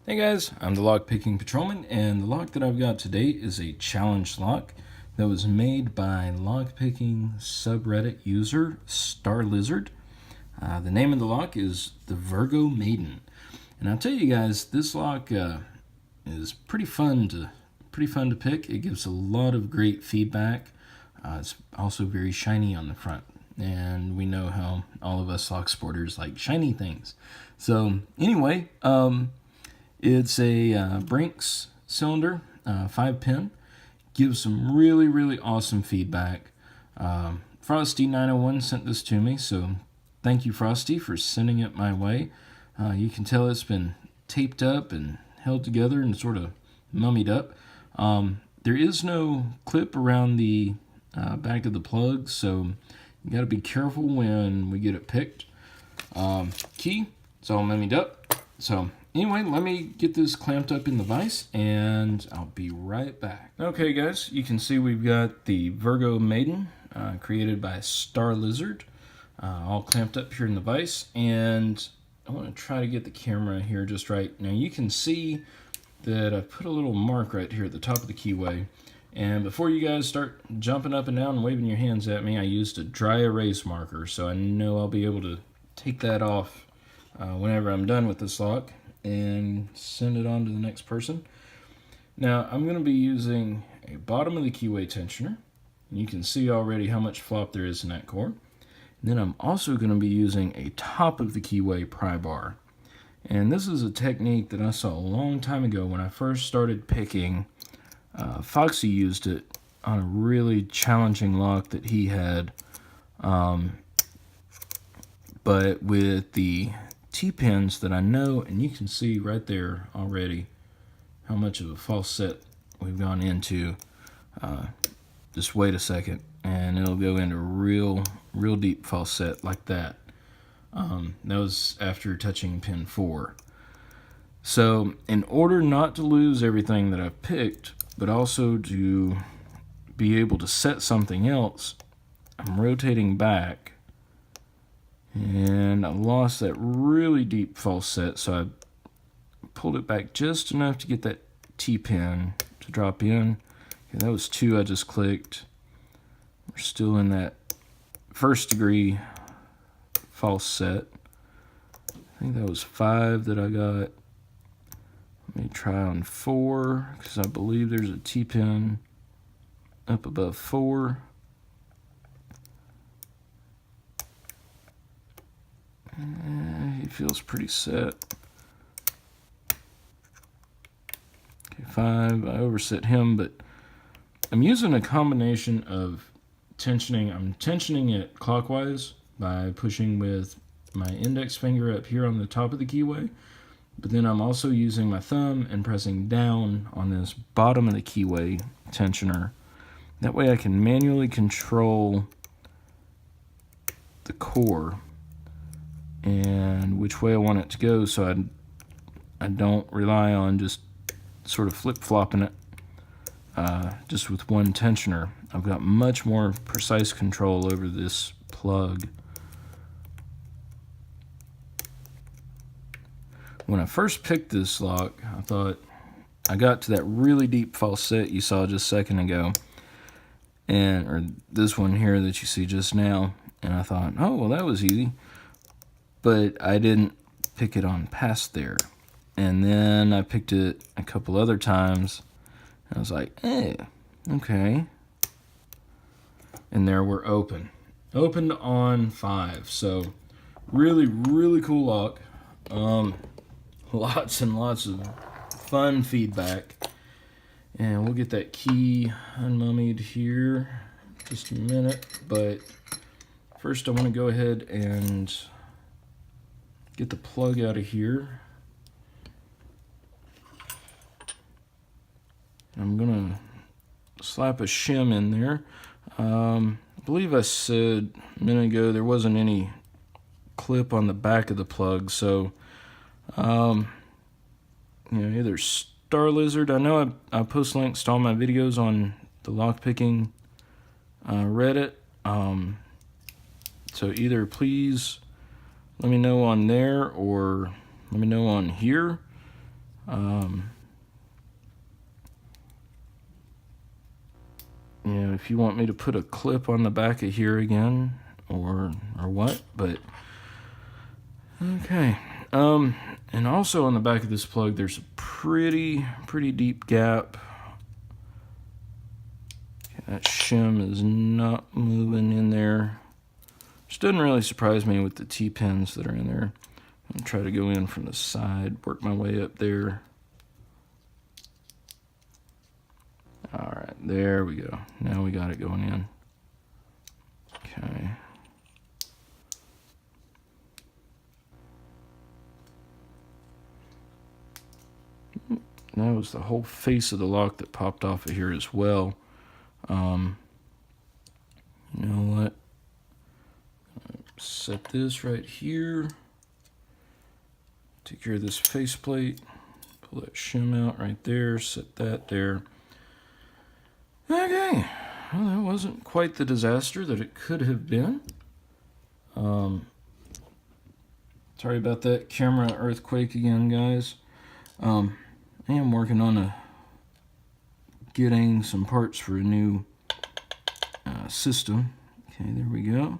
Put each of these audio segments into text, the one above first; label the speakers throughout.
Speaker 1: Hey guys, I'm the LockPicking Patrolman, and the lock that I've got today is a challenge lock that was made by LockPicking subreddit user starlizard. The name of the lock is the Virgo Maiden, and I'll tell you guys, this lock is pretty fun to pick. It gives a lot of great feedback. It's also very shiny on the front, and we know how all of us lock sporters like shiny things. So anyway, it's a Brinks cylinder, 5-pin. Gives some really awesome feedback. Frosty 901 sent this to me, so thank you, Frosty, for sending it my way. You can tell it's been taped up and held together and sort of mummied up. There is no clip around the back of the plug, so you got to be careful when we get it picked. Key, it's all mummied up. So anyway, let me get this clamped up in the vise, and I'll be right back. Okay, guys, you can see we've got the Virgo Maiden, created by starlizard, all clamped up here in the vise, and I want to try to get the camera here just right. Now you can see that I put a little mark right here at the top of the keyway, and before you guys start jumping up and down and waving your hands at me, I used a dry erase marker, so I know I'll be able to take that off whenever I'm done with this lock and send it on to the next person. Now I'm going to be using a bottom of the keyway tensioner. You can see already how much flop there is in that core. And then I'm also going to be using a top of the keyway pry bar. And this is a technique that I saw a long time ago when I first started picking. Foxy used it on a really challenging lock that he had, but with the T-pins that I know, and you can see right there already how much of a false set we've gone into. Just wait a second and it'll go into real deep false set like that. That was after touching pin 4. So in order not to lose everything that I've picked, but also to be able to set something else, I'm rotating back. And I lost that really deep false set, so I pulled it back just enough to get that T-pin to drop in. Okay, that was 2 I just clicked. We're still in that first degree false set. I think that was 5 that I got. Let me try on 4, because I believe there's a T-pin up above 4. He feels pretty set. Okay, 5. I overset him, but I'm using a combination of tensioning. I'm tensioning it clockwise by pushing with my index finger up here on the top of the keyway, but then I'm also using my thumb and pressing down on this bottom of the keyway tensioner. That way I can manually control the core and which way I want it to go, so I don't rely on just sort of flip-flopping it just with one tensioner. I've got much more precise control over this plug. When I first picked this lock, I thought I got to that really deep false set you saw just a second ago, or this one here that you see just now, and I thought, oh, well, that was easy. But I didn't pick it on past there. And then I picked it a couple other times. And I was like, okay. And there we're open. Opened on 5. So really cool lock. Lots and lots of fun feedback. And we'll get that key unmummied here in just a minute. But first I want to go ahead and get the plug out of here. I'm gonna slap a shim in there. I believe I said a minute ago there wasn't any clip on the back of the plug, so either starlizard. I know I post links to all my videos on the LockPicking Reddit. So either please let me know on there or let me know on here. You know, if you want me to put a clip on the back of here again, or what, but okay. And also on the back of this plug, there's a pretty deep gap. Okay, that shim is not moving in there, which doesn't really surprise me with the T-pins that are in there. I'm gonna try to go in from the side, work my way up there. All right, there we go. Now we got it going in. Okay. That was the whole face of the lock that popped off of here as well. You know what? Set this right here. Take care of this faceplate. Pull that shim out right there. Set that there. Okay, well, that wasn't quite the disaster that it could have been. Sorry about that camera earthquake again, guys. I am working on getting some parts for a new system. Okay, there we go.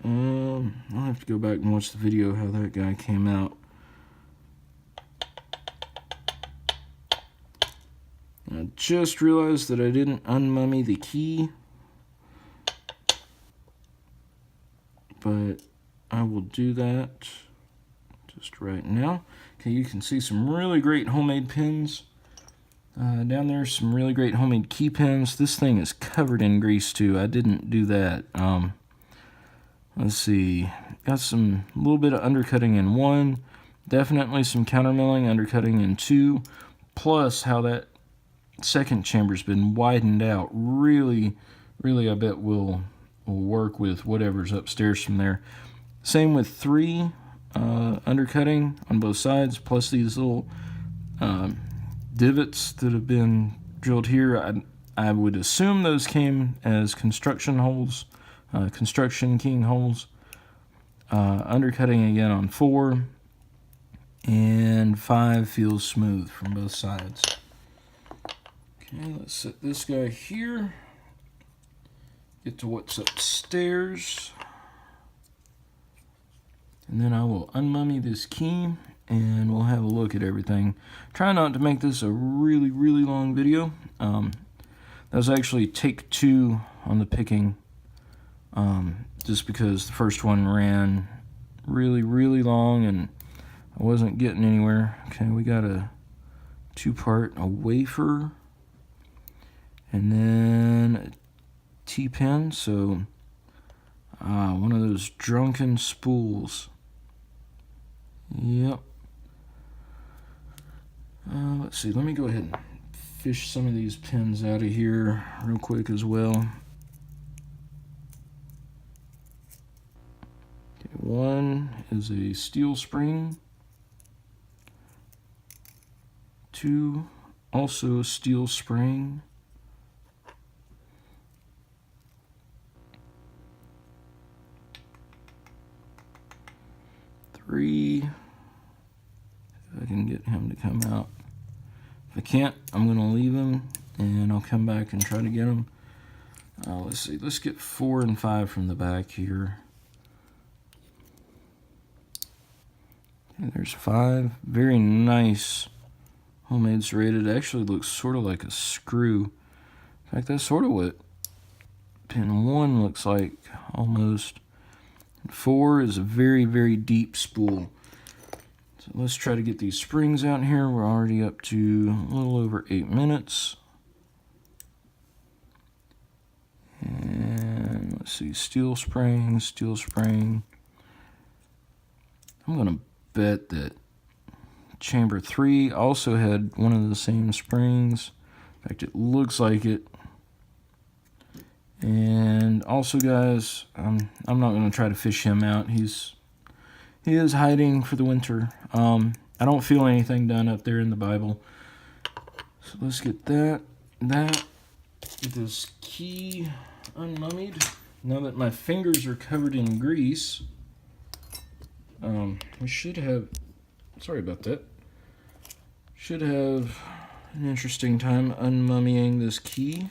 Speaker 1: I'll have to go back and watch the video how that guy came out. I just realized that I didn't unmummy the key, but I will do that just right now. Okay, you can see some really great homemade pins. Down there, some really great homemade key pins. This thing is covered in grease too. I didn't do that. Let's see. Got some little bit of undercutting in 1. Definitely some countermilling, undercutting in 2. Plus how that second chamber's been widened out. Really, I bet will work with whatever's upstairs from there. Same with 3 undercutting on both sides, plus these little divots that have been drilled here. I would assume those came as construction holes, construction king holes. Undercutting again on 4, and 5 feels smooth from both sides. Okay, let's set this guy here. Get to what's upstairs. And then I will unmummy this key and we'll have a look at everything. Try not to make this a really long video. That was actually take 2 on the picking, just because the first one ran really long and I wasn't getting anywhere. Okay, we got a 2-part, a wafer, and then a T-pin. So one of those drunken spools. Yep. Let's see, let me go ahead and fish some of these pins out of here real quick as well. Okay, 1 is a steel spring. 2, also a steel spring. 3. If I can get him to come out. If I can't, I'm going to leave him and I'll come back and try to get him. Let's see, let's get 4 and 5 from the back here. Okay, there's 5. Very nice homemade serrated. It actually looks sort of like a screw. In fact, that's sort of what pin 1 looks like, almost. 4 is a very deep spool. So let's try to get these springs out here. We're already up to a little over 8 minutes. And let's see, steel spring. I'm going to bet that chamber 3 also had one of the same springs. In fact, it looks like it. And also, guys, I'm not going to try to fish him out. He is hiding for the winter. I don't feel anything done up there in the Bible. So let's get that. Get this key unmummied. Now that my fingers are covered in grease. We should have, sorry about that, should have an interesting time unmummying this key.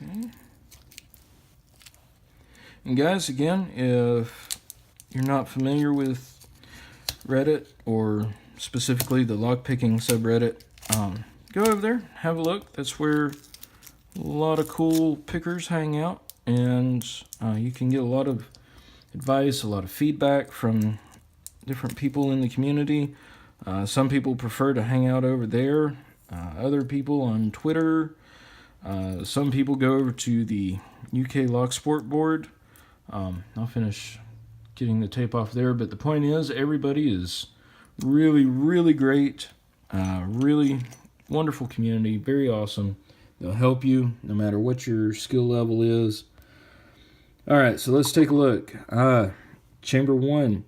Speaker 1: Okay. And guys, again, if you're not familiar with Reddit, or specifically the lockpicking subreddit, go over there, have a look. That's where a lot of cool pickers hang out, and you can get a lot of advice, a lot of feedback from different people in the community. Some people prefer to hang out over there, other people on Twitter. Some people go over to the UK Lock Sport board. I'll finish getting the tape off there, but the point is, everybody is really, really great. Really wonderful community, very awesome. They'll help you no matter what your skill level is. All right, so let's take a look. Chamber 1,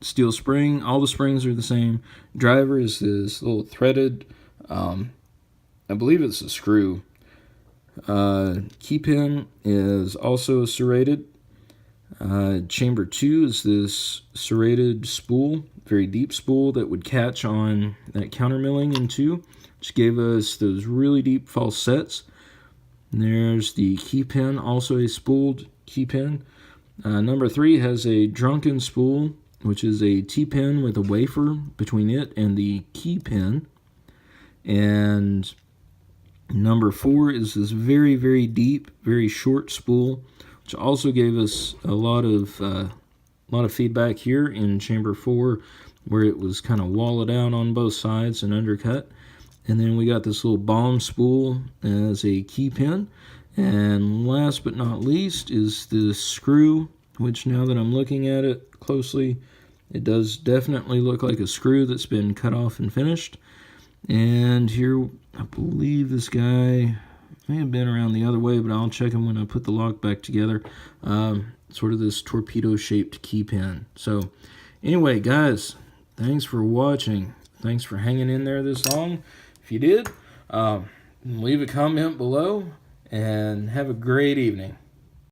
Speaker 1: steel spring. All the springs are the same. Driver is this little threaded, I believe it's a screw. Key pin is also serrated. Chamber 2 is this serrated spool, very deep spool that would catch on that counter milling in 2, which gave us those really deep false sets. And there's the key pin, also a spooled key pin. Number 3 has a drunken spool, which is a T-pin with a wafer between it and the key pin. And number 4 is this very, very deep, very short spool, which also gave us a lot of feedback here in chamber 4, where it was kind of walled out on both sides and undercut. And then we got this little bomb spool as a key pin. And last but not least is this screw, which now that I'm looking at it closely, it does definitely look like a screw that's been cut off and finished. And here, I believe this guy may have been around the other way, but I'll check him when I put the lock back together. Sort of this torpedo-shaped key pin. So anyway, guys, thanks for watching. Thanks for hanging in there this long. If you did, leave a comment below, and have a great evening.